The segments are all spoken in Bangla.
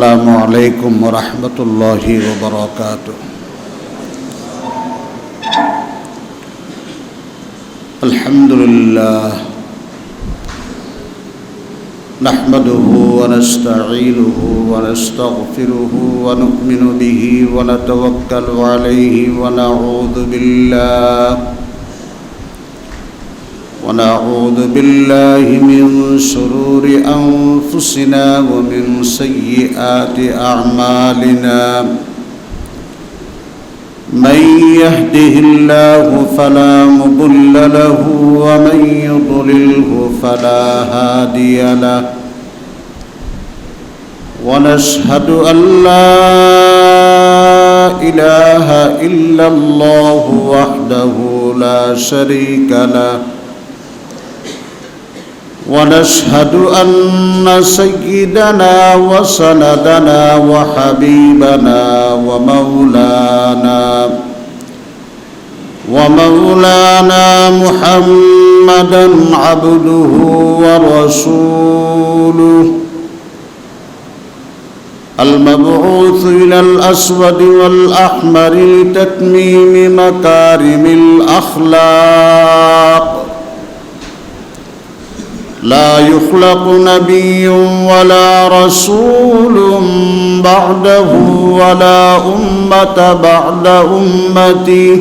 السلام عليكم ورحمة الله وبركاته. الحمد لله نحمده ونستعينه ونستغفره ونؤمن به ونتوكل عليه ونعوذ بالله من شرور أنفسنا ومن سيئات أعمالنا. من يهده الله فلا مضل له ومن يضلله فلا هادي له. ونشهد أن لا إله إلا الله وحده لا شريك له. ونشهد أن سيدنا وسندنا وحبيبنا ومولانا محمدا عبده ورسوله المبعوث إلى الأسود والأحمر لتتميم مكارم الأخلاق. لا يخلق نبي ولا رسول بعده ولا أمة بعد أمته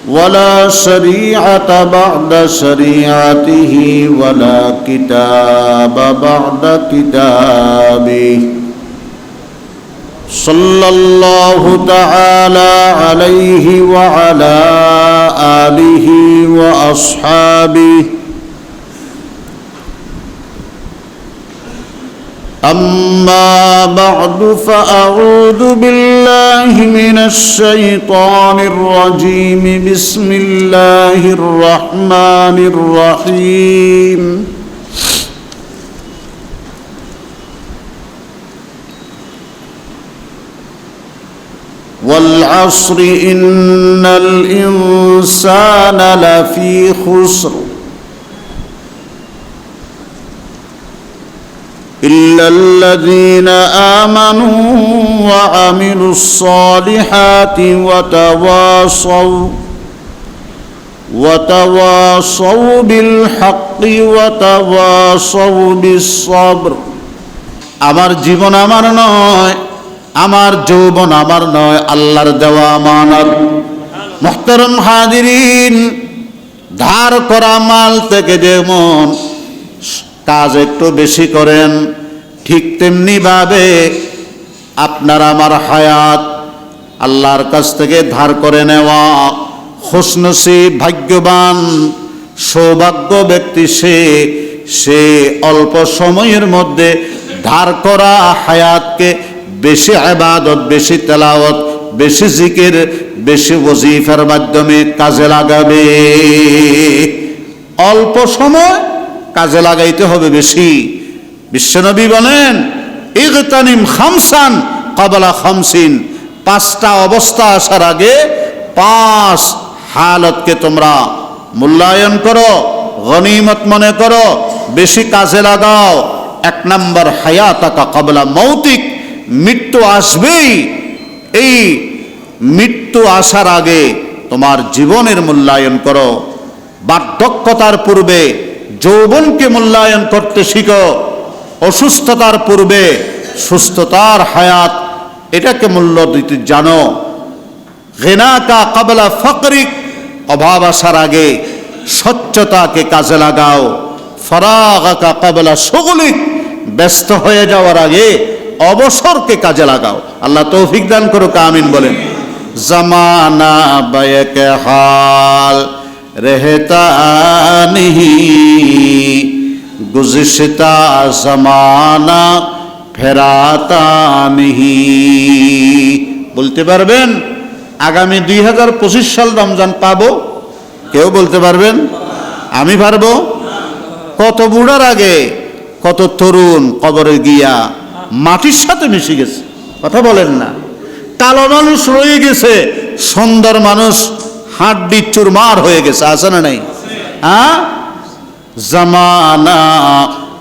ولا شريعة بعد شريعته ولا كتاب بعد كتابه. صلى الله تعالى عليه وعلى آله وأصحابه. أما بعد فأعوذ بالله من الشيطان الرجيم. بسم الله الرحمن الرحيم. والعصر إن الإنسان لفي خسر إلا الذين آمنوا وعملوا الصالحات وتواصوا بالحق وتواصوا بالصبر. আমার জীবন আমার নয়, আমার যৌবন আমার নয়, আল্লাহর দেওয়া আমানত। মুহতারাম হাজিরিন, ধার করা মাল থেকে যেমন কাজ একটু বেশি করেন, ঠিক তেমনি ভাবে আপনার আমার হায়াত আল্লাহর কাছ থেকে ধার করে নেওয়া। খুশনসিব, ভাগ্যবান, সৌভাগ্য ব্যক্তি সে অল্প সময়ের মধ্যে ধার করা হায়াতকে বেশি ইবাদত, বেশি তেলাওয়াত, বেশি জিকির, বেশি ওয়াজিফার মাধ্যমে কাজে লাগাবে। অল্প সময় কাজে লাগাইতে হবে বেশি। বিশ্বনবী বলেন, ইগতানিম খামসান ক্বাবলা খামসিন, পাঁচটা অবস্থা আসার আগে 5 হালতকে তোমরা মূল্যায়ন করো, গনিমত মনে করো, বেশি কাজে লাগাও। 1 নম্বর, হায়াতাকা ক্বাবলা মৌতিক, মৃত্যু আসবেই। এই মৃত্যু আসার আগে তোমার জীবনের মূল্যায়ন করো। বার্ধক্যতার পূর্বে যৌবনকে মূল্যায়ন করতে শিখো। অসুস্থতার পূর্বে সুস্থতার হায়াত, এটাকে মূল্য দিতে জানো। গিনাকা ক্বাবলা ফাকরিক, অভাব আসার আগে স্বচ্ছতাকে কাজে লাগাও। ফারাগাকা ক্বাবলা শুগলিক, ব্যস্ত হয়ে যাওয়ার আগে অবসরকে কাজে লাগাও। আল্লাহ তৌফিক দান করুক, আমিন বলেন। জামানা বায়কে হাল রেহতা নিহি, গুযিশতা জামানা ফেরাতা নিহি। বলতে পারবেন আগামী 2025 সাল রমজান পাবো? কেউ বলতে পারবেন? আমি পারবো? কত বুড়ার আগে কত তরুণ কবরে গিয়া মাটির সাথে মিশে গেছে, কথা বলেন না। কালো মানুষ রয়ে গেছে, সুন্দর মানুষ হাড্ডি চুরমার হয়ে গেছে, আছে না নাই? হ্যাঁ, জামানা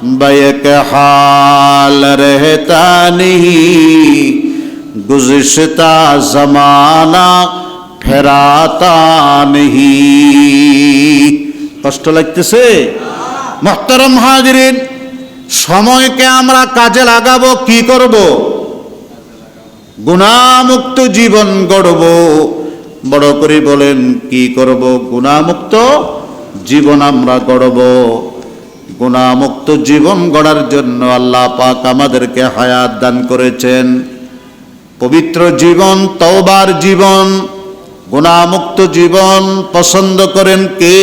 बैक हाल रहता नहीं, गुज़िश्ता ज़माना फेराता नहीं। কষ্ট লাগতেছে? মুহতারাম হাজিরিন, সময়কে আমরা কাজে লাগাবো, কি করব? গুনাহমুক্ত জীবন গড়ব। বড় করে বলেন, কি করব? গুনাহমুক্ত জীবন আমরা গড়ব। গুনাহমুক্ত জীবন গড়ার জন্য আল্লাহ পাক আমাদেরকে হায়াত দান করেছেন। পবিত্র জীবন, তওবার জীবন, গুনাহমুক্ত জীবন পছন্দ করেন কে?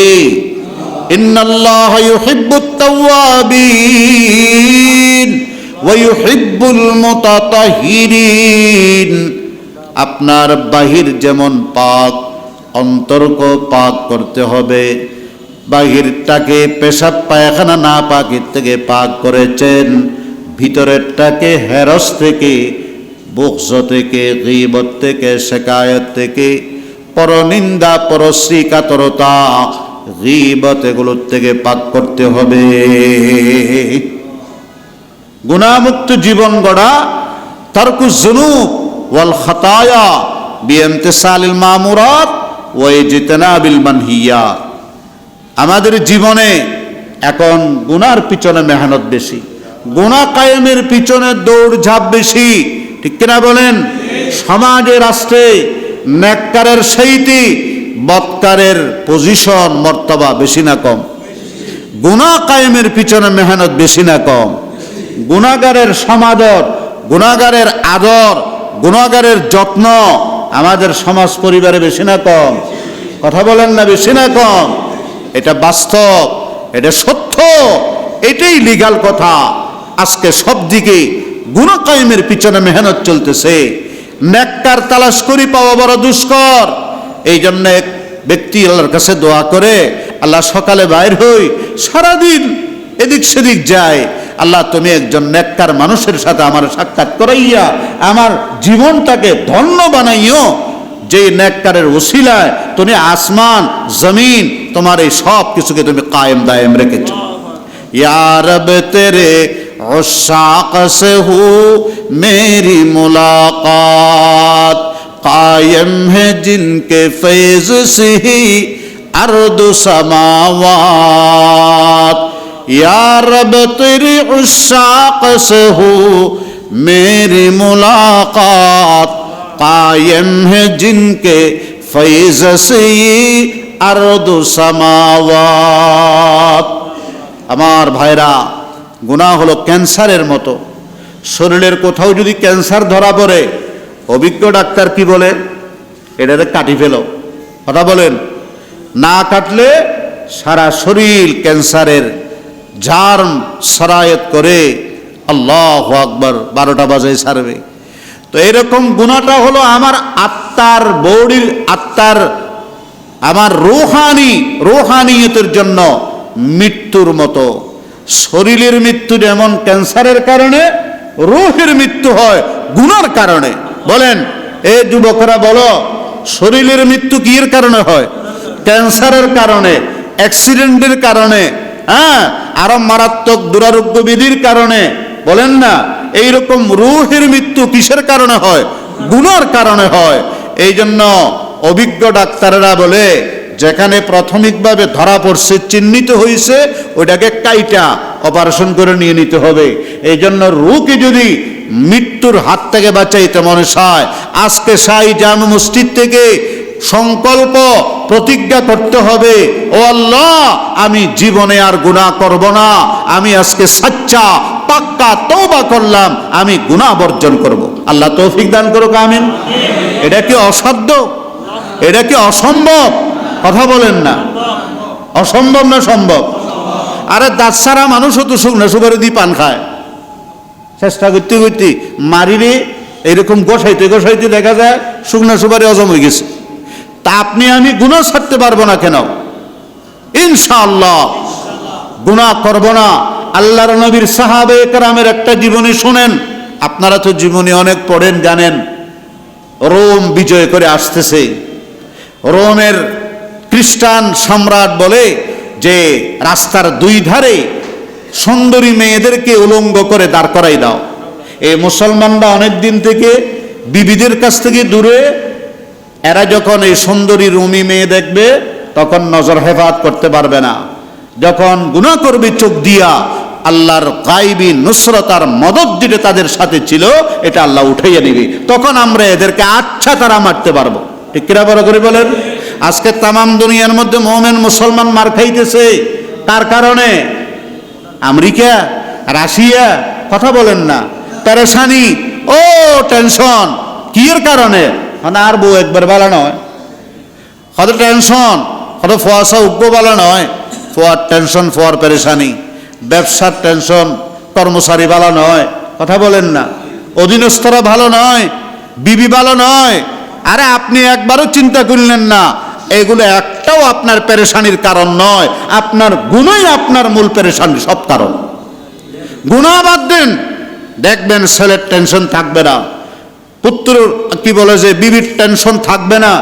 ইন্নাল্লাহা ইউহিব্বুত তাওয়াবিন ওয়া ইউহিব্বুল মুতাতাহহিরিন। আপনার বাহির যেমন পাক, অন্তরকে পাক করতে হবে। বাহিরটাকে পেশাব পায়খানা না পাকের থেকে পাক করেছেন, ভিতরেরটাকে হেরস থেকে, বুগজ থেকে, গীবত থেকে, শিকায়ত থেকে, পরনিন্দা, পরশ্রী কাতরতা, গীবত এগুলোর থেকে পাক করতে হবে। গুনাহমুক্ত জীবন গড়া, তারকুজ যুনুব ওয়াল খাতায়া বিইমতিসালিল মামুরাত ওয়া ইজতিনাবিল মানহিয়াত। আমাদের জীবনে এখন গুনার পিছনে মেহনত বেশি, গুনাহ কায়েমের পিছনে দৌড়ঝাঁপ বেশি, ঠিক কিনা বলেন? সমাজে, রাষ্ট্রে নেককারের সেইতি বদকারের পজিশন, মর্তবা বেশি না কম? গুনাহ কায়েমের পিছনে মেহনত বেশি না কম? গুনাহগারের সমাদর, গুনাহগারের আদর, গুনাহগারের যত্ন আমাদের সমাজ পরিবারে বেশি না কম? কথা বলেন না, বেশি না কম? এটা বাস্তব, এটা সত্য, এটাই লিগ্যাল কথা। আজকে সব দিকে গুনাহ কায়েমের পিছনে মেহনত চলতেছে। নেককার তালাশ করি পাওয়া বড় দুষ্কর। এই জন্য এক ব্যক্তি আল্লাহর কাছে দোয়া করে, আল্লাহ সকালে বাইর হই, সারাদিন এদিক সেদিক যায়, আল্লাহ তুমি একজন নেককার মানুষের সাথে আমার সাক্ষাৎ করাইয়া আমার জীবনটাকে ধন্য বানাইও, যে নেককারের ওসিলায় তুমি আসমান জমিন তোমার এই সব কিছুকে তুমি কায়েম দায়েম রেখেছো। ইয়া রব তেরে উশাক সে হু মেরি মুলাকাত, কায়েম है जिनके फैज़ से ही अर्द समावात। या रब तेरे उशाक से हो मेरी मुलाकात, कायम है जिनके फैज़ से अर्द समावात। আমার ভাইরা, গুনাহ হলো ক্যান্সারের মতো। শরীরের কোথাও যদি ক্যান্সার ধরা পড়ে, অভিজ্ঞ ডাক্তার কি বলে? এটাতে কাটি ফেলো। কথা বলেন, না কাটলে সারা শরীর ক্যান্সারের জার্ম সরায়ত করে আল্লাহু আকবার 12টা বাজে ছাড়বে। তো এরকম গুনাহটা হলো আমার আত্মার, বডির আত্মার, আমার রুহানিয়তের জন্য মৃত্যুর মতো। শরীরের মৃত্যু যেমন ক্যান্সারের কারণে, রূহের মৃত্যু হয় গুনার কারণে। বলেন এ যুবকরা বলো, শরীরের মৃত্যু কির কারণে হয়? ক্যান্সারের কারণে, অ্যাক্সিডেন্টের কারণে, হ্যাঁ, আরো মারাত্মক দুরারোগ্য বিধির কারণে। বলেন না, এইরকম রূহের মৃত্যু কিসের কারণে হয়? গুনার কারণে হয়। এই জন্য অভিজ্ঞ ডাক্তাররা বলে, যেখানে প্রাথমিকভাবে ধরা পড়ছে, চিহ্নিত হয়েছে, ওইটাকে কাইটা অপারেশন করে নিয়ে নিতে হবে। এই জন্য রূহকে যদি মৃত্যুর হাত থেকে বাঁচাইতে মনে চায়, আজকে শাহী জামে মসজিদ থেকে সংকল্প প্রতিজ্ঞা করতে হবে, ও আল্লাহ আমি জীবনে আর গুনাহ করব না, আমি আজকে সচ্চা পাক্কা তওবা করলাম, আমি গুনাহ বর্জন করব। আল্লাহ তৌফিক দান করুক, আমিন। এটা কি অসাধ্য? এটা কি অসম্ভব? কথা বলেন না, অসম্ভব না সম্ভব? আরে দাঁত সারা মানুষও তো শুকনো সুপারি দিয়ে পান খায়। চেষ্টা করতে করতে মারিরে এরকম গোসাইতে গোসাইতে দেখা যায় শুকনো সুপারি হজম হয়ে গেছে। তা আপনি আমি গুনাহ ছাড়তে পারবো না কেন? ইনশাআল্লাহ গুনাহ করব না। আল্লাহর নবীর সাহাবায়ে কেরামের একটা জীবনী শুনেন। আপনারা তো জীবনী অনেক পড়েন, জানেন। রোম বিজয় করে আসতেছে। রোমের খ্রিস্টান সম্রাট বলে যে রাস্তার দুই ধারে সুন্দরী মেয়েদেরকে উলঙ্গ করে দাঁড় করাই দাও। এই মুসলমানরা অনেক দিন থেকে বিবিদের কাছ থেকে দূরে, এরা যখন এই সুন্দরী রুমি মেয়ে দেখবে তখন নজর হেফাজত করতে পারবে না। যখন গুনাহ করবে চোখ দিয়া, আল্লাহর গায়বী নুসরত আর মদদ যেটা তাদের সাথে ছিল এটা আল্লাহ উঠাইয়া দিবে, তখন আমরা এদেরকে আচ্ছা তারা মারতে পারবো। ঠিক কিনা বড় করে বলেন? আজকে তামাম দুনিয়ার মধ্যে মুমিন মুসলমান মার খাইতেছে তার কারণে আমেরিকা, রাশিয়া, কথা বলেন না, পেরেশানি, ও টেনশন, কি এর কারণে? মানে আর বউ একবার বালা নয়, কত টেনশন, কত ফোয়াশা উগ্র বালা নয়, ফোয়ার টেনশন, ফোয়ার পেরেশানি, ব্যবসার টেনশন, কর্মচারী ভালো নয়, কথা বলেন না, অধীনস্থরা ভালো নয়, বিবি ভালো নয়। আরে আপনি একবারও চিন্তা করলেন না, এগুলো একটাও আপনার পেরেশানির কারণ নয়, আপনার গুনাহই আপনার মূল পেরেশানির সব কারণ। গুনাহ বাদ দেন, দেখবেন ছেলের টেনশন থাকবে না, পুত্র কি বলে যে বিবির টেনশন থাকবে না,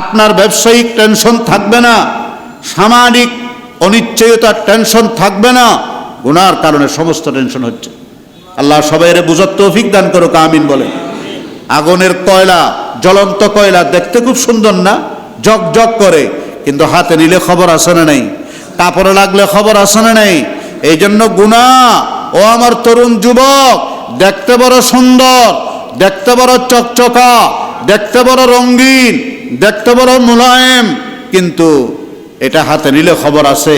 আপনার ব্যবসায়িক টেনশন থাকবে না, সামাজিক অনিশ্চয়তার টেনশন থাকবে না। গুনার কারণে সমস্ত টেনশন হচ্ছে। আল্লাহ সবাইরে বুঝার তৌফিক দান করুক, আমিন বলে। আগুনের কয়লা, জ্বলন্ত কয়লা দেখতে খুব সুন্দর না, জগ জগ করে, কিন্তু হাতে নিলে খবর আসে না নেই, কাপড়ে লাগলে খবর আসে না নেই। এই জন্য গুনাহ, ও আমার তরুণ যুবক, দেখতে বড় সুন্দর, দেখতে বড় চকচকা, দেখতে বড় রঙিন, দেখতে বড় মুলায়েম, কিন্তু এটা হাতে নিলে খবর আছে,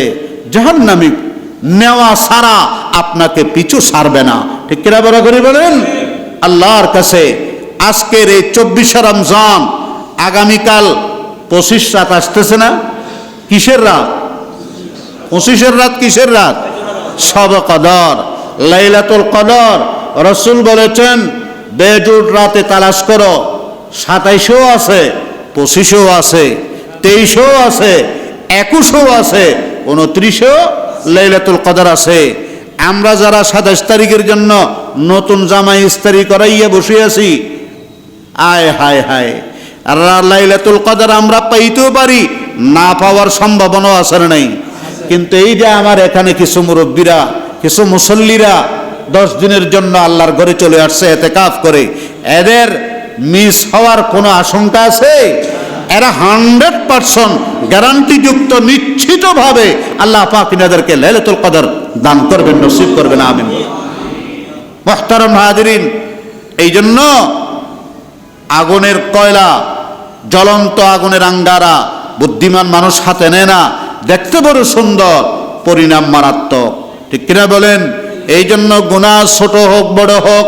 জাহান্নামী নেওয়া সারা আপনাকে পিছু ছাড়বে না। ঠিক কিনা বড় করে বলেন? আল্লাহর কাছে আজকের এই 24শে রমজান, আগামীকাল 25 রাত আসতেছে না? কিসের রাত? 25-এর রাত। কিসের রাত? শবে কদর, লাইলাতুল কদর। রাসূল বলেছেন বেজুট রাতে তালাশ করো, 27ও আছে, 25ও আছে, 23ও আছে, 21ও আছে, 29ও লাইলাতুল কদর আছে। আমরা যারা 27 তারিখের জন্য নতুন জামা ইস্তারি করাইয়া বসে আছি, আয় হায় হায়, আর লাইলাতুল কদর আমরা পাইতেও পারি, না পাওয়ার সম্ভাবনাও আছে না নাই। কিন্তু এই যে আমার এখানে কিছু মুরব্বীরা, কিছু মুসল্লিরা 10 দিনের জন্য আল্লাহর ঘরে চলে আসছে ইতিকাফ করে, এদের মিস হওয়ার কোনো আশঙ্কা আছে? এরা 100% গ্যারান্টিযুক্ত নিশ্চিতভাবে আল্লাহ পাক এনাদেরকে লাইলাতুল কদর দান করবেন, নসিব করবেন, আমিন। মুহতারাম হাজিরিন, এই জন্য আগুনের কয়লা, জ্বলন্ত আগুনের আঙ্গারা বুদ্ধিমান মানুষ হাতে নেয় না, দেখতে বড় সুন্দর, পরিণাম মারাত্মক। ঠিক কিনা বলেন? এই জন্য গুনাহ ছোট হোক বড় হোক,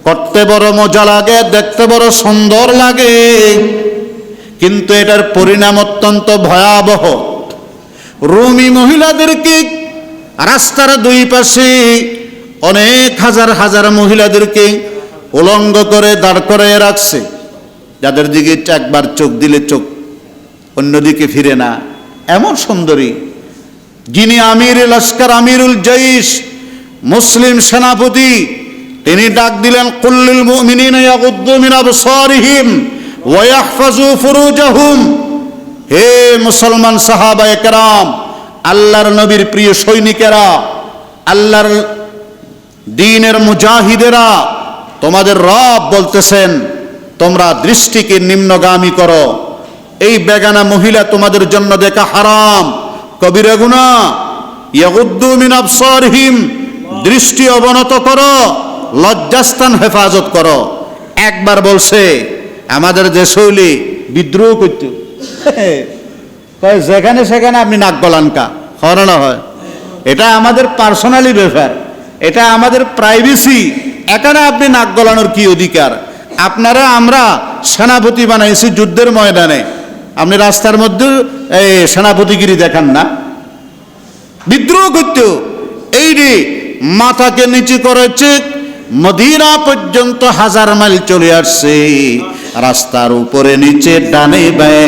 করতে বড় মজা লাগে, দেখতে বড় সুন্দর লাগে, কিন্তু এটার পরিণাম অত্যন্ত ভয়াবহ। রুমি মহিলাদেরকে রাস্তার দুই পাশে অনেক হাজার হাজার মহিলাদেরকে উলঙ্গ করে দাঁড় করিয়ে রাখছে, যাদের দিকে একবার চোখ দিলে চোখ অন্যদিকে ফিরে না, এমন সুন্দরী। যিনি আমির লস্কর, আমিরুল জৈশ, মুসলিম সেনাপতি, তিনি ডাক দিলেন কুল্লিল মুমিনিনা ইয়াগুদ্দু মিন আবসারিহিম ওয়া ইয়াহফাজু ফুরুজাহুম। হে মুসলমান সাহাবায়ে কেরাম, আল্লাহর নবীর প্রিয় সৈনিকেরা, আল্লাহর দ্বীনের মুজাহিদেরা, তোমাদের রব বলতেছেন তোমরা দৃষ্টিকে নিম্নগামী করো, এই বেগানা মহিলা তোমাদের জন্য দেখা হারাম, কবিরা গুনাহ। ইয়াগুদ্দু মিন আবসারিহিম, দৃষ্টি অবনত করো, লজ্জাস্থান হেফাজত করো। একবার বলছে আমাদের যে শৈলী বিদ্রোহ করত, যেখানে সেখানে আপনি নাক গলানকা হরানো হয়, এটা আমাদের পার্সোনালি ব্যাপার, এটা আমাদের প্রাইভেসি, এখানে আপনি নাক গলানোর কি অধিকার? আপনারা আমরা সেনাপতি বানাইছি যুদ্ধের ময়দানে, আপনি রাস্তার মধ্যে এই সেনাপতিগিরি দেখান না, বিদ্রোহ করত। এই রে মাথাকে নিচু করেছে, মদিনা পর্যন্ত 1000 মাইল চলে আসছে, রাস্তার উপরে নিচে ডানে বায়ে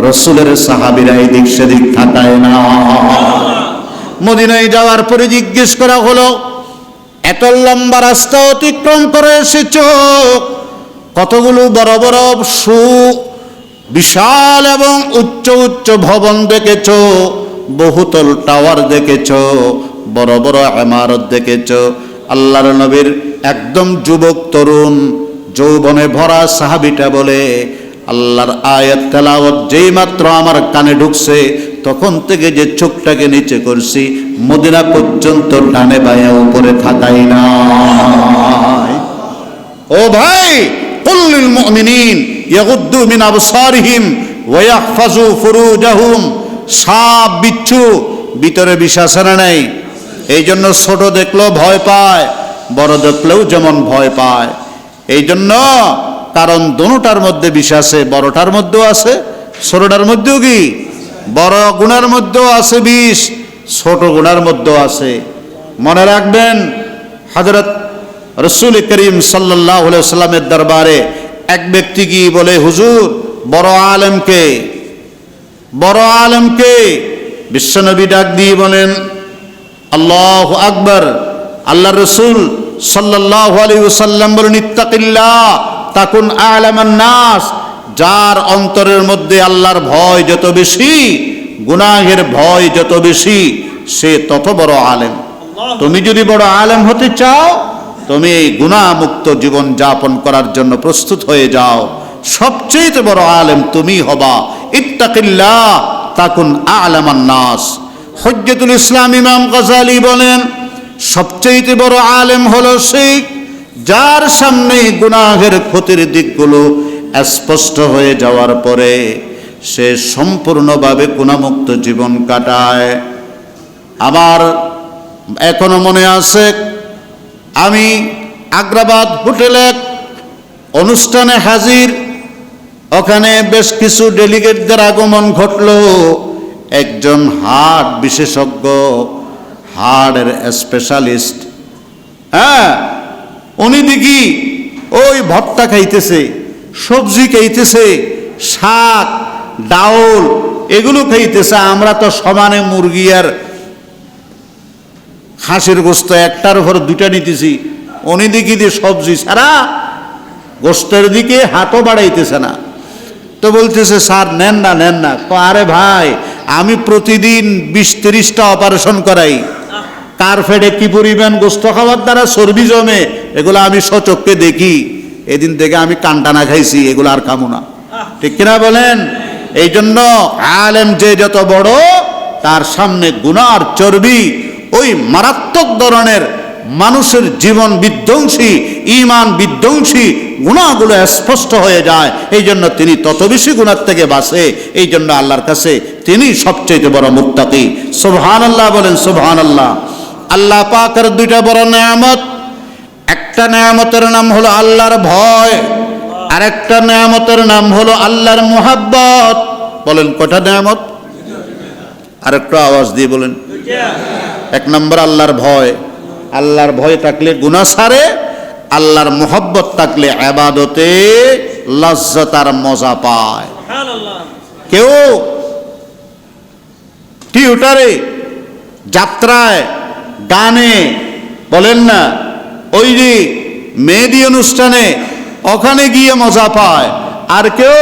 রাসূলের সাহাবীরা এদিক সেদিক তাকায় না। মদিনায় যাওয়ার পরে জিজ্ঞেস করা হলো, এত লম্বা রাস্তা অতিক্রম করে এসেছো, কতগুলো বড় বড় বিশাল এবং উচ্চ উচ্চ ভবন দেখেছো, বহুতল টাওয়ার দেখেছো, বড় বড় ইমারত দেখেছ। আল্লাহর নবীর একদম যুবক তরুণ যৌবনে ভরা সাহাবীটা বলে, আল্লাহর আয়াত তেলাওয়াত যেই মাত্র আমার কানে ঢুকছে তখন থেকে যে চোখটাকে নিচে করছি মদিনা পর্যন্ত ডানে বায়ে উপরে থাকাই নাই। ও ভাই, কুল লিল মুমিনিন ইয়াগুদ্দু মিন আবসারিহিম ওয়া ইয়াহফাজু ফুরুজাহুম। সাপ বিচ্ছু ভিতরে বিষ আছে না নাই? এই জন্য ছোট দেখলেও ভয় পায়, বড় দেখলেও যেমন ভয় পায়। এই জন্য কারণ দোনোটার মধ্যে বিষ আছে, বড়টার মধ্যেও আছে, ছোটটার মধ্যেও কি বড় গুণার মধ্যেও আছে বিষ, ছোট গুণার মধ্যেও আছে। মনে রাখবেন, হযরত রাসূল করিম সাল্লাল্লাহু আলাইহি ওয়াসাল্লামের দরবারে এক ব্যক্তি কি বলে, হুজুর বড় আলেমকে, বড় আলেমকে। বিশ্বনবী ডাক দিয়ে বলেন, আল্লাহু আকবার। আল্লাহ রাসূল সাল্লাল্লাহু আলাইহি ওয়াসাল্লাম বলেন, ইত্তাকিল্লাহ তাকুন আ'লামান নাস। যার অন্তরের মধ্যে আল্লাহর ভয় যত বেশি, গুনাহের ভয় যত বেশি, সে তত বড় আলেম। তুমি যদি বড় আলেম হতে চাও, তুমি এই গুনাহমুক্ত জীবন যাপন করার জন্য প্রস্তুত হয়ে যাও। সবচেয়ে বড় আলেম তুমি হবা। ইত্তাকিল্লাহ তাকুন আ'লামান নাস। হুজ্জাতুল ইসলাম ইমাম গাযালি বলেন, সবচেয়ে বড় আলেম হলো সেই যার সামনে গুনাহের ক্ষতির দিকগুলো স্পষ্ট হয়ে যাওয়ার পরে সে সম্পূর্ণভাবে গুনাহমুক্ত জীবন কাটায়। আমার এখনো মনে আছে, আমি আগ্রাবাদ হোটেলে অনুষ্ঠানে হাজির, ওখানে বেশ কিছু ডেলিগেটদের আগমন ঘটল। একজন হার্ট বিশেষজ্ঞ, হার্টের স্পেশালিস্ট, হ্যাঁ, উনি দেখি ওই ভর্তা খাইতেছে, সবজি খাইতেছে, শাক ডাউল এগুলো খাইতেছে। আমরা তো সমানে মুরগি আর হাঁসের গোস্ত একটার উপর দুইটা নিতেছি, উনি দেখি দিয়ে সবজি ছাড়া গোস্তের দিকে হাতও বাড়াইতেছে না। তো বলতেছে, স্যার নেন না নেন না। আরে ভাই, আমি প্রতিদিন 20-30টা অপারেশন করাই, কার ফেডে কি পরিমাণ গোস্ত খাওয়ার দ্বারা চর্বি জমে এগুলো আমি সচক্ষে দেখি। এদিন থেকে আমি কানটানা খাইছি, এগুলো আর খামো না। ঠিক কিনা বলেন? এই জন্য আলেম যে যত বড়, তার সামনে গুনার চর্বি, ওই মারাত্মক ধরনের মানুষের জীবন বিধ্বংসী, ঈমান বিধ্বংসী গুনাহগুলো স্পষ্ট হয়ে যায়। এই জন্য তিনি তত বেশি গুনাহ থেকে বাঁচে। এই জন্য আল্লাহর কাছে তিনি সবচেয়ে বড় মুত্তাকি। সুবহানাল্লাহ বলেন, সুবহানাল্লাহ। আল্লাহ পাকের দুইটা বড় নেয়ামত, একটা নেয়ামতের নাম হলো আল্লাহর ভয়, আর একটা নেয়ামতের নাম হলো আল্লাহর মুহাব্বত। বলেন কয়টা নেয়ামত? আর একটু আওয়াজ দিয়ে বলেন। এক নম্বর আল্লাহর ভয়, আল্লাহর ভয় থাকলে গুনাহ সারে, আল্লাহর মুহাব্বত থাকলে ইবাদতে লজ্জত আর মজা পায়। কেউ থিয়েটারে, যাত্রায়, গানে, বলেন না ওই যে মেহেদি অনুষ্ঠানে, ওখানে গিয়ে মজা পায়। আর কেউ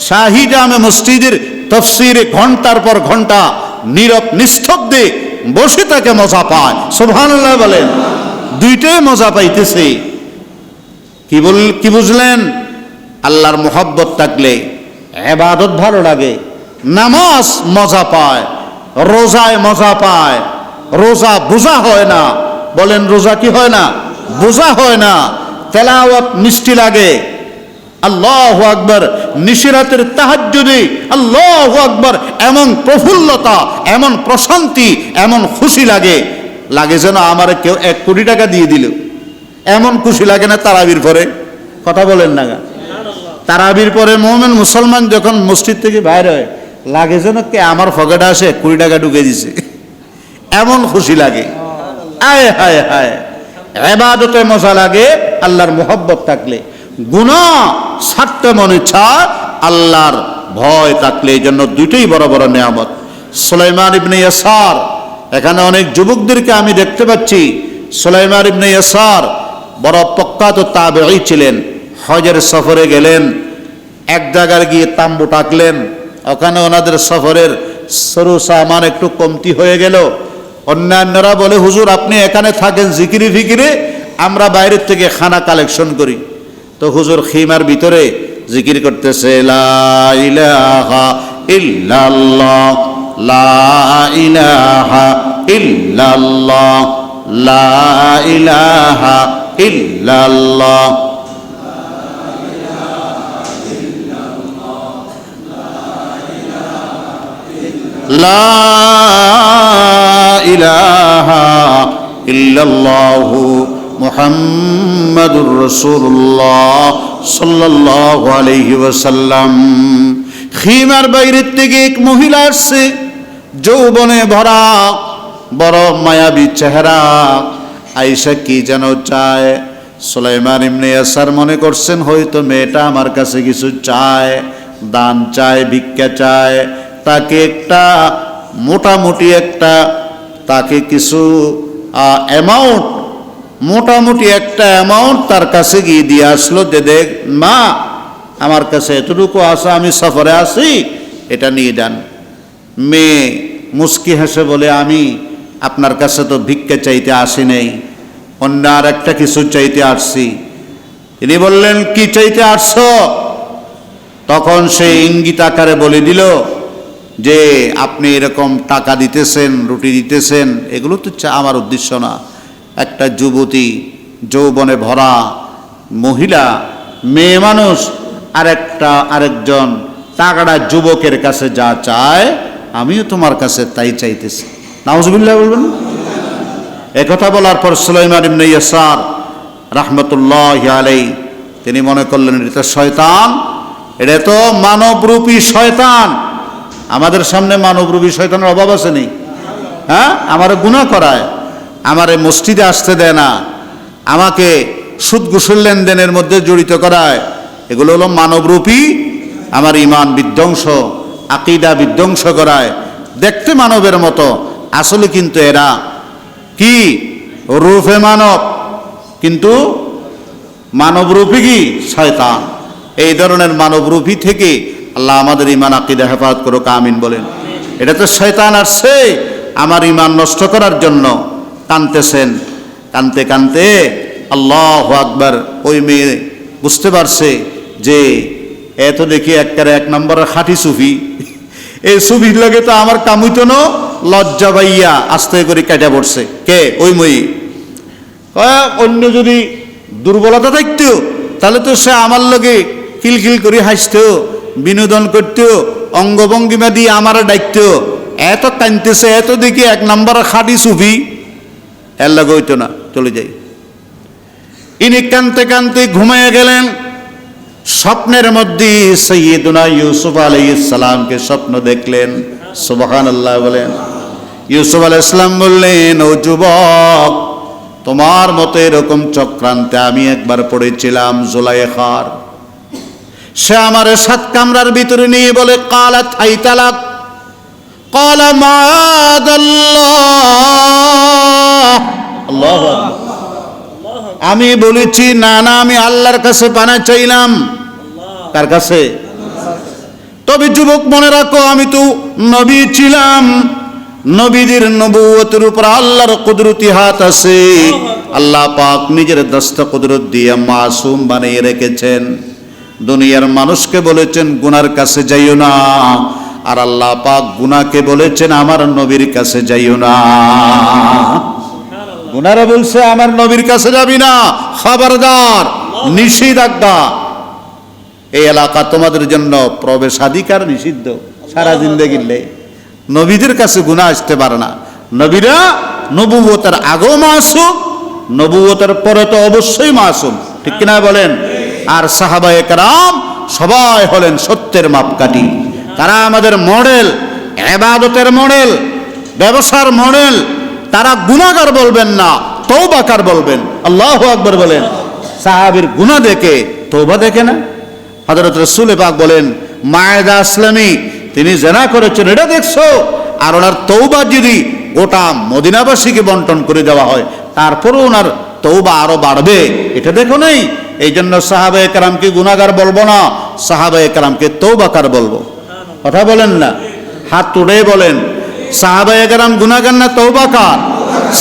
শাহী জামে মসজিদের তাফসীরে ঘন্টার পর ঘন্টা নীরব নিস্তব্ধে বসে তাকে মজা পায়। সুবহানাল্লাহ বলেন। দুইটাই মজা পাইতেছে। কি বুঝলেন? আল্লাহর মুহাব্বত থাকলে ইবাদত ভালো লাগে, নামাজ মজা পায়, রোজায় মজা পায়। রোজা বোঝা হয় না। বলেন রোজা কি হয় না? বোঝা হয় না। তেলাওয়াত মিষ্টি লাগে, আল্লাহু আকবার। নিশিরাতের তাহাজ্জুদে আল্লাহু আকবার, এমন প্রফুল্লতা, এমন প্রশান্তি, এমন খুশি লাগে, লাগে যেন আমার কেউ 1 কোটি টাকা দিয়ে দিল। এমন খুশি লাগে না তারাবির পরে? কথা বলেন না গা। তারাবির পরে মুমিন মুসলমান যখন মসজিদ থেকে বাইরে হয়, লাগে যেন কে আমার পকেটে আসে 1 কোটি টাকা ঢুকে দিছে, এমন খুশি লাগে। আয় হায় হায়, ইবাদতে মজা লাগে আল্লাহর মুহাব্বত থাকলে। গুনাহ ছাড়তে মনে চায় আল্লাহর ভয় থাকলে। এই জন্য দুইটাই বড় বড় নিয়ামত। সুলাইমান ইবনে ইয়াসার, এখানে অনেক যুবকদেরকে আমি দেখতে পাচ্ছি। সুলাইমান ইবনে ইয়াসার বড় প্রখ্যাত তাবেঈ ছিলেন। হজের সফরে গেলেন, এক জায়গায় গিয়ে তাম্বু টাকলেন। ওখানে ওনাদের সফরের সরু সামান একটু কমতি হয়ে গেল। অন্যান্যরা বলে হুজুর আপনি এখানে থাকেন জিকিরি ফিকিরে, আমরা বাইরের থেকে খানা কালেকশন করি। তো হুজুর খিমার ভিতরে জিকির করতেছে লা ইলাহা ইল্লাল্লাহ, লা ইলাহা ইল্লাল্লাহ, লা ইলাহা ইল্লাল্লাহ। লা ইলাহা ইল্লাল্লাহু মুহাম্মাদুর রাসূলুল্লাহ সাল্লাল্লাহু আলাইহি ওয়াসাল্লাম। খিমার বাইরের থেকে এক মহিলা আসছে, যৌবনে ভরা, বড় মায়াবী চেহারা। আয়েশা কি যেন চায়। সুলাইমান ইবনে ইয়াসার মনে করছেন হয়তো মেয়েটা আমার কাছে কিছু চায়, দান চায়, ভিক্ষা চায়। তাকে একটা মোটামুটি তাকে কিছু অ্যামাউন্ট, মোটামুটি একটা অ্যামাউন্ট তার কাছে গিয়ে দিয়ে আসলো যে দেখ মা, আমার কাছে এতটুকু আছে, আমি সফরে আছি, এটা নিয়ে যান। মেয়ে মুস্কি হেসে বলে আমি আপনার কাছে তো ভিক্ষা চাইতে আসি নাই, অন্য আর একটা কিছু চাইতে আসছি। তিনি বললেন কি চাইতে আসছো? তখন সে ইঙ্গিত আকারে বলে দিল যে আপনি এরকম টাকা দিতেছেন, রুটি দিতেছেন, এগুলো তো আমার উদ্দেশ্য না। একটা যুবতী, যৌবনে ভরা মহিলা, মেয়ে মানুষ আরেকজন তাগড়া যুবকের কাছে যা চায় আমিও তোমার কাছে তাই চাইতেছি। নাউজুবিল্লাহ বলবেন। একথা বলার পর সুলাইমান ইবনে ইয়াসার রাহমাতুল্লাহি আলাইহি তিনি মনে করলেন এটা শয়তান, এটা তো মানবরূপী শয়তান। আমাদের সামনে মানবরূপী শয়তানের অভাব আছে নেই? হ্যাঁ, আমারে গুনাহ করায়, আমারে মসজিদে আসতে দেয় না, আমাকে সুদ ঘুষের লেনদেনের মধ্যে জড়িত করায়। এগুলো হলো মানবরূপী আমার ঈমান বিধ্বংস, আকীদা বিধ্বংস করায়। দেখতে মানবের মতো, আসলে কিন্তু এরা কি রূপে মানব, কিন্তু মানবরূপী কি শয়তান। এই ধরনের মানবরূপী থেকে আল্লাহ আমাদের ঈমান আকীদা হেফাজত করুক, আমিন বলেন। এটা তো শয়তান আসছে আমার ঈমান নষ্ট করার জন্য। কাঁদতেছেন, কাঁদতে কাঁদতে আল্লাহু আকবার। ওই মেয়ে বুঝতে পারছে যে এত দেখি এক নম্বরের খাঁটি সুফি, এই সুফির লগে তো আমার কামুইতো না, লজ্জা পাইয়া আস্তে করে কেটে পড়ছে। কে? ওই মই। অন্য যদি দুর্বলতা থাকতো তাহলে তো সে আমার লগে খিলখিল করে হাসতো, বিনোদন করতো, অঙ্গভঙ্গিমা দিয়ে আমার ডাকতো। এত কাঁদতেছে, এত দেখি এক নম্বরের খাঁটি সুফি, এর লগে হইতো না, চলে যাই। ইনি কাঁদতে কাঁদতে ঘুমাইয়া গেলেন। স্বপ্নের মধ্যে সাইয়্যিদুনা ইউসুফ আলাইহিস সালামকে স্বপ্ন দেখলেন। সুবহানাল্লাহ বলেন। ইউসুফ আলাইহিস সালাম বললেন, ও যুবক, তোমার মতো এরকম চক্রান্তে আমি একবার পড়েছিলাম জুলাইখার। সে আমার 7 কামরার ভিতরে নিয়ে বলে কালাত হাইতালাক, ক্বালা মাআদাল্লাহ। আল্লাহু আকবার। আমি বলেছি না না, আমি আল্লাহর কাছে পানা চাইলাম। কার কাছে? তবে যুবক মনে রাখো, আমি তো নবী ছিলাম, নবীদের নবুয়তের উপর আল্লাহর কুদরতি হাত আছে। আল্লাহ পাক নিজের দস্ত কুদরত দিয়ে মাসুম বানিয়ে রেখেছেন। দুনিয়ার মানুষকে বলেছেন গুনার কাছে যাইও না, আর আল্লাহ পাক গুনাহকে বলেছেন আমার নবীর কাছে যাইও না। গুনারা বলছে আমার নবীর কাছে যাবি না, খবরদার, নিষেধাজ্ঞা। এই এলাকা তোমাদের জন্য প্রবেশাধিকার নিষিদ্ধ। সারা জিন্দেগিলে নবীদের কাছে গুনাহ আসতে পারে না। নবীরা নবুয়তের আগেও মাসুম, নবুয়তের পরে তো অবশ্যই মাসুম, ঠিক কিনা বলেন? আর সাহাবায়ে কেরাম সবাই হলেন সত্যের মাপকাঠি। তারা আমাদের মডেল, ইবাদতের মডেল, ব্যবসার মডেল। তারা গুনাহগার বলবেন না, তওবাকার বলবেন। আল্লাহু আকবার বলেন। সাহাবীর গুনাহ দেখে তওবা দেখে না। হযরত রাসূল পাক বলেন, মায়েদা আসলামী তিনি জিনা করেছেন, এটা দেখছো? আর ওনার তওবা যদি গোটা মদিনাবাসীকে বন্টন করে দেওয়া হয়, তারপরও ওনার তওবা আরো বাড়বে, এটা দেখো নাই? এই জন্য সাহাবায়ে কেরামকে গুনাহগার বলবো না, সাহাবায়ে কেরামকে তওবাকার বলবো। কথা বলেন না? হাত তুলে বলেন, সাহাবায়ে কেরাম গুনাহগার না তওবাকার?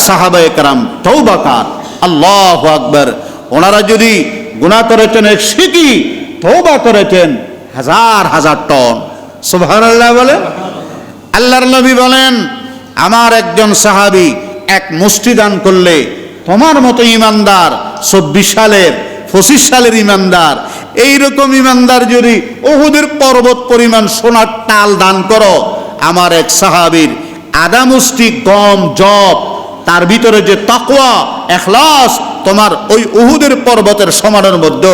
সাহাবায়ে কেরাম তওবাকার। আল্লাহু আকবার। ওনারা যদি গুনাহ করেছেন এক সিকি, তওবা করেছেন হাজার হাজার টন। সুবহানাল্লাহ বলেন। আল্লাহর নবী বলেন, আমার একজন সাহাবী এক মুষ্টি দান করলে তোমার মতো ইমানদার 24 সালের 25 সালের ইমানদার, এইরকম ইমানদার যদি উহুদের পর্বত পরিমাণ সোনার টাল দান করো, আমার এক সাহাবীর আধা মুষ্টি গম জব তার ভিতরে যে তাকওয়া ইখলাস, তোমার ওই উহুদের পর্বতের সমানের মধ্যে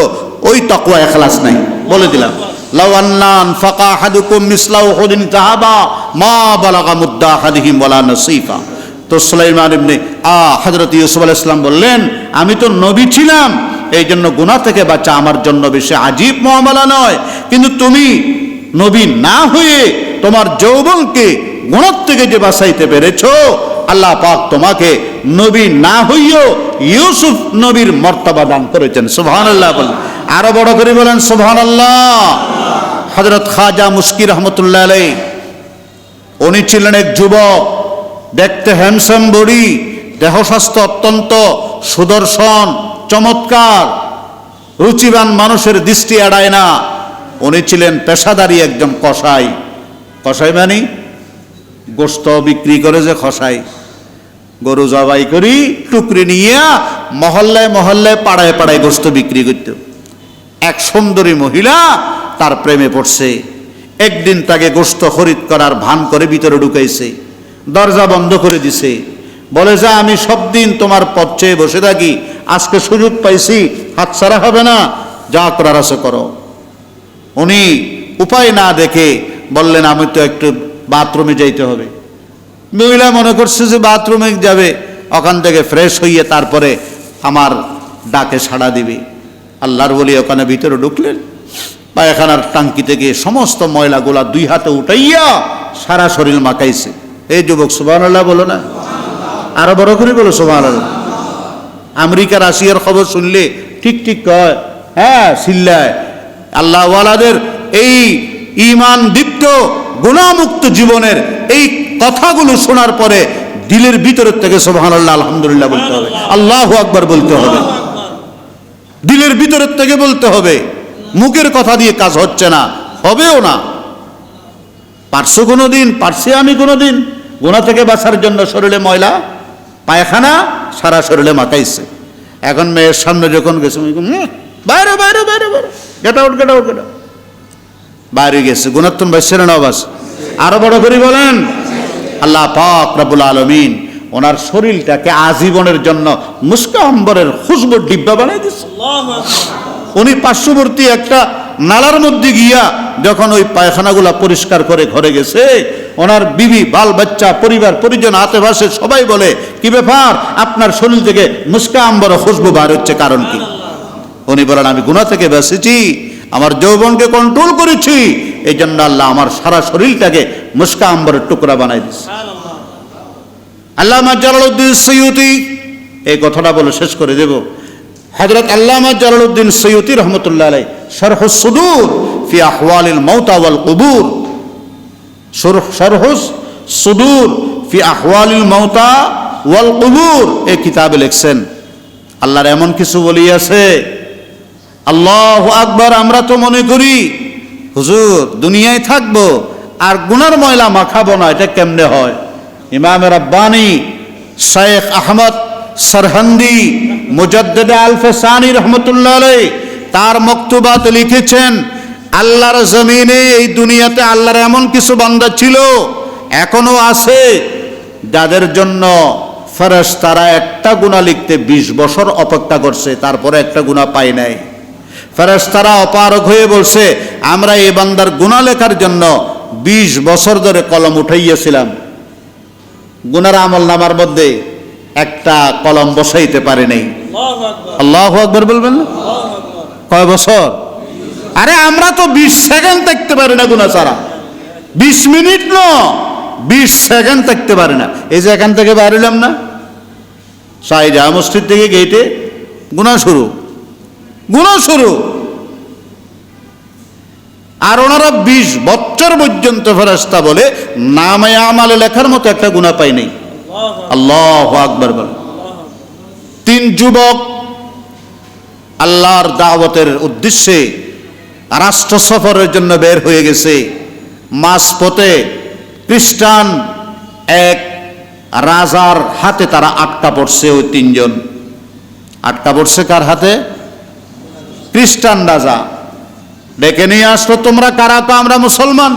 ওই তাকওয়া ইখলাস নাই। বলে দিলাম, লাউ আন্নান ফাকা আহাদুকুম মিসলা উহুদিন যাহাবা মা বালাগা মুদ্দা আহাদিহিম ওয়ালা নাসিফা। তো সুলাইমান ইবনে হযরত ইউসুফ আলাইহিস সালাম বললেন, আমি তো নবী ছিলাম, এই জন্য গুনাহ থেকে বাঁচা আমার জন্য বেশি আজীব মুআমালা নয়, কিন্তু তুমি নবী না হয়ে তোমার যৌবনকে গুনাহ থেকে যে বাঁচাইতে পেরেছো, আল্লাহ পাক তোমাকে নবী না হইও ইউসুফ নবীর মর্তবা দান করেছেন। সুবহানাল্লাহ বলেন। আরো বড় করে বলেন সুবহানাল্লাহ। হযরত খাজা মুশকি রহমতুল্লাহ আলাইহি, উনি ছিলেন এক যুবক, দেখতে হ্যান্ডসাম বডি, দেহ স্বাস্থ্য অত্যন্ত সুদর্শন চমৎকার, রুচিবান, মানুষের দৃষ্টি এড়ায় না। উনি ছিলেন পেশাদারি একজন কসাই। কসাই মানে গোশত বিক্রি করে যে কসাই, গরু জবাই করি টুকরি নিয়ে মহল্লায় মহল্লায় পাড়ায় পাড়ায় গোশত বিক্রি করত। এক সুন্দরী মহিলা তার প্রেমে পড়ছে। একদিন তাকে গোশত খরিদ করার ভান করে ভিতরে ঢুকাইছে, দরজা বন্ধ করে দিছে, বলে যে আমি সব দিন তোমার পথ চেয়ে বসে থাকি, আজকে সুযোগ পাইছি, হাতছাড়া হবে না, যা করার আছে করো। উনি উপায় না দেখে বললেন, আমি তো একটু বাথরুমে যাইতে হবে। মহিলা মনে করছে যে বাথরুমে যাবে, ওখান থেকে ফ্রেশ হইয়ে তারপরে আমার ডাকে সাড়া দিবে। আল্লাহর ওলি ওখানে ভিতরে ঢুকলেন, পায়খানার টাঙ্কি থেকে সমস্ত ময়লাগুলা 2 হাতে উঠাইয়া সারা শরীর মাখাইছে। এই যুবক সুবহানাল্লাহ বলো না, আরো বড় করে বলো সুবহানাল্লাহ। আমেরিকা রাশিয়ার খবর শুনলে ঠিক ঠিক কয়, হ্যাঁ চিল্লায়। আল্লাহ ওয়ালাদের এই ঈমান দীপ্ত গুনাহমুক্ত জীবনের এই কথাগুলো শোনার পরে দিলের ভিতরের থেকে সুবহানাল্লাহ আলহামদুলিল্লাহ বলতে হবে, আল্লাহু আকবার বলতে হবে, দিলের ভিতরের থেকে বলতে হবে। মুখের কথা দিয়ে কাজ হচ্ছে না, হবেও না। পারছো কোনোদিন? পারছি আমি কোনোদিন? গুনাহ থেকে বাঁচার জন্য শরীরে ময়লা পায়খানা সারা শরীরে মাখাইছে। এখন মেয়ের সামনে যখন গেছে, বাইরে বাইরে বাইরে বাইরে, get out get out get out, বাইরে গেছে। গুনাহ তুমি বাঁচছে না বাস? আরো বড় করে বলেন। আল্লাহ পাক রব্বুল আলামিন ওনার শরীরটাকে আজীবনের জন্য মুস্কা আম্বরের খুশবু ডিব্বা বানাই দিচ্ছে। উনি পার্শ্ববর্তী একটা নালার মধ্যে গিয়া যখন ওই পায়খানাগুলা পরিষ্কার করে ঘরে গেছে, ওনার বিবি বাল বাচ্চা পরিবার পরিজন আশেপাশে সবাই বলে, কি ব্যাপার আপনার শরীর থেকে মুস্কা আম্বর খুশবু বার হচ্ছে, কারণ কি? উনি বলেন, আমি গুনাহ থেকে বেঁচেছি, আমার যৌবনকে কন্ট্রোল করেছি, এই জন্য আল্লাহ আমার সারা শরীরটাকে মুস্কা আম্বরের টুকরা বানাই দিচ্ছে। আল্লামা জালালউদ্দিন সৈয়ুতি এই কথাটা বলে শেষ করে দেব। হযরত আল্লামা জালালউদ্দিন সৈয়ুতি রহমতুল্লাহ আলাইহি শারহুস সুদূর ফি আহওয়ালিল মাউতা ওয়াল কুবুর, শারহুস সুদূর ফি আহওয়ালিল মাউতা ওয়াল কুবুর এই কিতাবে লিখছেন, আল্লাহর এমন কিছু বলি আছে, আল্লাহু আকবার। আমরা তো মনে করি হুজুর দুনিয়ায় থাকবো আর গুনার ময়লা মাখাবো না, এটা কেমনে হয়? ইমাম রাব্বানি শেখ আহমদ সরহন্দি মুজাদ্দিদ আল-ফসানি রহমতুল্লাহ আলাইহি তার মক্তুবাত লিখেছেন, আল্লাহর জমিনে এই দুনিয়াতে আল্লাহর এমন কিছু বান্দা ছিল, এখনো আছে, যাদের জন্য ফেরেশতারা একটা গুনাহ লিখতে 20 বছর অপেক্ষা করছে, তারপরে একটা গুনাহ পায় নাই। ফেরেশতারা অপারগ হয়ে বলছে, আমরা এই বান্দার গুনাহ লেখার জন্য 20 বছর ধরে কলম উঠাইয়াছিলাম, গুনার আমল নামার মধ্যে একটা কলম বসাইতে পারে নাই। আল্লাহু আকবার বলবেন না? কয় বছর? আরে আমরা তো 20 সেকেন্ড থাকতে পারি না গুনাহ ছাড়া, 20 মিনিট না 20 সেকেন্ড থাকতে পারি না। এই যে এখান থেকে বেরোলাম না, শাহজাহ মসজিদ থেকে গেটে গুনাহ শুরু, গুনাহ শুরু। আর ওনারা 20 বছর পর্যন্ত ফেরেশতা বলে নামে আমালে লেখার মতো একটা গুনাহ পাই নাই। আল্লাহু আকবার বলেন। 3 যুবক আল্লাহর দাওয়াতের উদ্দেশ্যে রাষ্ট্র সফরের জন্য বের হয়ে গেছে। মাঝপথে খ্রিস্টান এক রাজার হাতে তারা আটকা পড়ছে। ওই 3 জন আটকা পড়ছে কার হাতে? খ্রিস্টান রাজা ডেকে নিয়ে আসলো, তোমরা কারা? তো আমরা মুসলমান।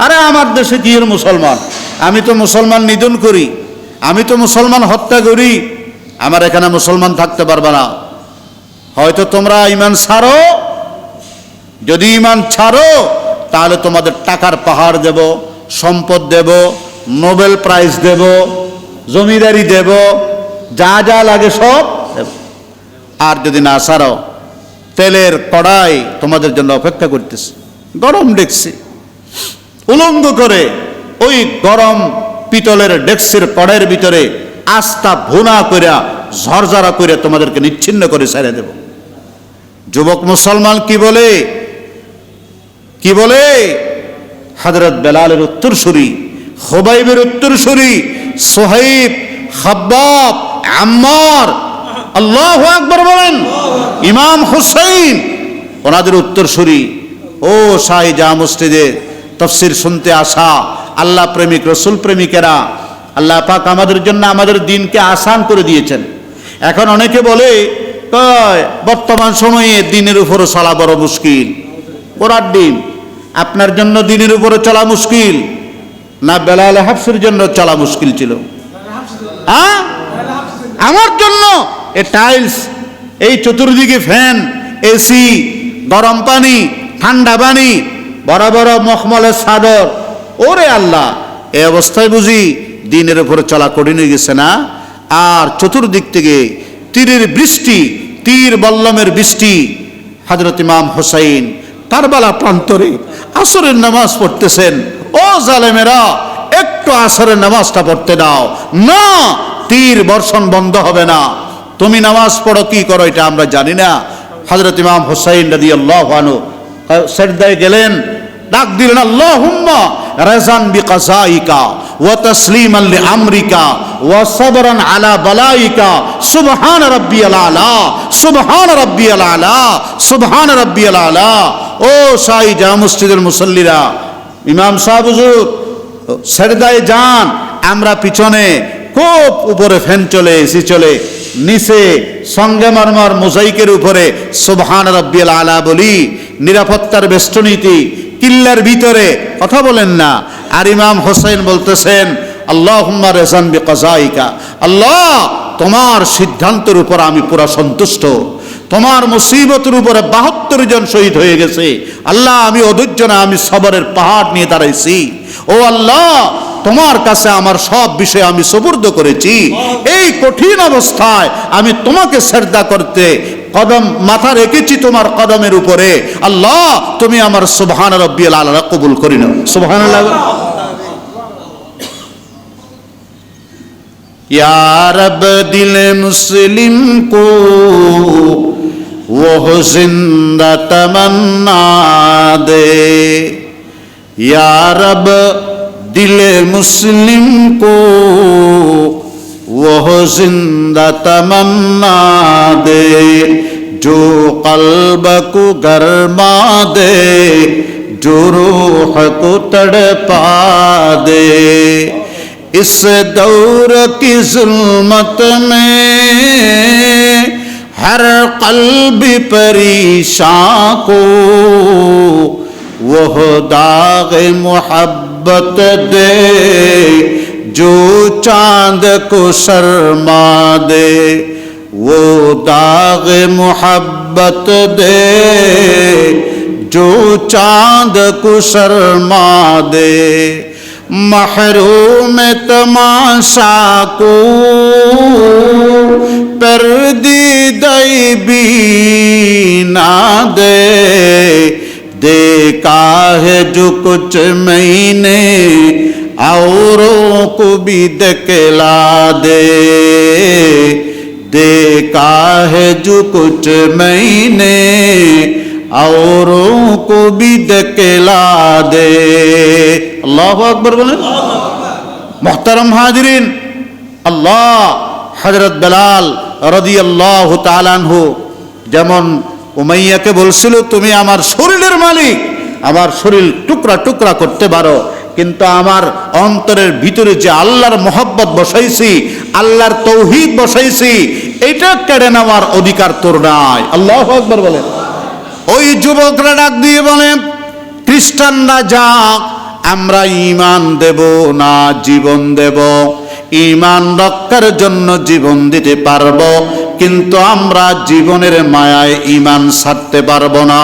আরে আমার দেশে কি এর মুসলমান? আমি তো মুসলমান নিধন করি, আমি তো মুসলমান হত্যা করি, আমার এখানে মুসলমান থাকতে পারবে না। হয়তো তোমরা ঈমান ছাড়ো, যদি ঈমান ছাড়ো তাহলে তোমাদের টাকার পাহাড় দেব, সম্পদ দেব, নোবেল প্রাইজ দেব, জমিদারি দেব, যা যা লাগে সব দেব। আর যদি না ছাড়ো তেলের কড়াই তোমাদের জন্য অপেক্ষা করতেছে, গরম ডেকসি উলঙ্গ করে ওই গরম পিতলের ডেকসির কড়াইয়ের ভিতরে আস্তা ভুনা কইরা ঝরঝরা করে তোমাদেরকে নিচ্ছিন্ন করে ছেড়ে দেব। যুবক মুসলমান কি বলে? কি বলে? হযরত বেলালের উত্তরসূরি, খুবাইবের উত্তরসূরি, সুহাইব, খাব্বাব, আম্মার, আল্লাহু আকবার বলেন, ইমাম হুসাইন, ওনাদের উত্তরসূরি। ও শাহী জামে মসজিদে তাফসীর শুনতে আসা আল্লাহ প্রেমিক, রসুল প্রেমিকেরা, আল্লাহ পাক আমাদের জন্য আমাদের দিনকে আসান করে দিয়েছেন। এখন অনেকে বলে বর্তমান সময়ে দিনের উপরে চলা বড় মুশকিল। ওরার দিন আপনার জন্য দিনের উপরে চলা মুশকিল না বেলাল হাফসির জন্য চলা মুশকিল ছিল? আমার জন্য এ টাইলস, এই চতুর্দিকে ফ্যান, এসি, গরম পানি, ঠান্ডা পানি, বড় বড় মখমলের চাদর, ওরে আল্লাহ, এই অবস্থায় বুঝি দিনের উপরে চলা কঠিন হয়ে গেছে না? আর চতুর্দিক থেকে তীরের বৃষ্টি, তীর বল্লমের বৃষ্টি। হযরত ইমাম হুসাইন কারবালা প্রান্তরে আসরের নামাজ পড়তেছেন। ও জালেমেরা, একটু আসরের নামাজটা পড়তে দাও না, তীর বর্ষণ বন্ধ হবে না। তুমি নামাজ পড়ো কি করো এটা আমরা জানি না। হযরত ইমাম হুসাইন রাদিয়াল্লাহু আনহু সিজদায় গেলেন, ডাক দিলেন, আল্লাহুম্মা রাযান বিকাযাইকা ওয়া তাসলিমান লিআমরিকা ওয়া সাবরান আলা বালাইকা সুবহান রাব্বিয়াল আলা, সুবহান রাব্বিয়াল আলা, সুবহান রাব্বিয়াল আলা। ও শাহী জামে মসজিদের মুসল্লিরা, ইমাম সাহেব হুজুর সিজদায় যান, আমরা পিছনে খুব উপরে ফ্যান চলে, এসি চলে, নিচে সঙ্গে মারমার মোজাইকের উপরে সুবহান রাব্বিয়াল আলা বলি। নিরাপত্তার বেষ্টনীতি, কিল্লার ভিতরে কথা বলেন না। আর ইমাম হোসেন বলতেছেন, আল্লাহুম্মা রাযান বিকাযাইকা, আল্লাহ তোমার সিদ্ধান্তের উপর আমি পুরা সন্তুষ্ট। তোমার মুসিবতের উপরে 72 জন শহীদ হয়ে গেছে। আল্লাহ আমি অধৈর্য না, আমি সবরের পাহাড় নিয়ে দাঁড়াইছি। ও আল্লাহ, তোমার কাছে আমার সব বিষয় আমি সুপুর্দ করেছি। এই কঠিন অবস্থায় আমি তোমাকে সিজদা করতে কদম মাথা রেখেছি তোমার কদমের উপরে। আল্লাহ তুমি আমার সুবহান রাব্বিয়াল আলা কবুল করে নাও। সুবহানাল্লাহ। ইয়া রব দিল মুসলিম কো वो जिंदा तमन्ना दे, या रब दिल मुस्लिम को वो जिंदा तमन्ना दे, जो कल्ब को गरमा दे, जो रूह को तड़पा दे। इस दौर की जुल्मत में हर कल्ब परेशान को वह दाग मोहब्बत दे, जो चांद को शर्मा दे, वो दाग मोहब्बत दे, जो चांद को शर्मा दे। महरूम तमाशा को पर्दीदाई बीना दे, देखा है जो कुछ मैंने औरों को भी दिखला दे, देखा है जो कुछ मैंने औरों को भी दिखला दे। अल्लाहु अकबर बोलें। मोहतरम हाजिरीन, अल्लाह हजरत बेलाल রাদিয়াল্লাহু তাআলা আনহু যেমন উমাইয়াকে বলছিল, তুমি আমার শরীরের মালিক, আমার শরীর টুকরা টুকরা করতে পারো, কিন্তু আমার অন্তরের ভিতরে যে আল্লাহর মহব্বত বসাইছি, আল্লাহর তৌহিদ বসাইছি, এটা কেড়ে নেওয়ার অধিকার তোর নাই। আল্লাহু আকবার বলেন। ওই যুবকরা ডাক দিয়ে বলে, খ্রিস্টানরা যাক, আমরা ঈমান দেব না জীবন দেব, ঈমান রক্ষার জন্য জীবন দিতে পারবো, কিন্তু আমরা জীবনের মায়ায় ঈমান ছাড়তে পারবো না।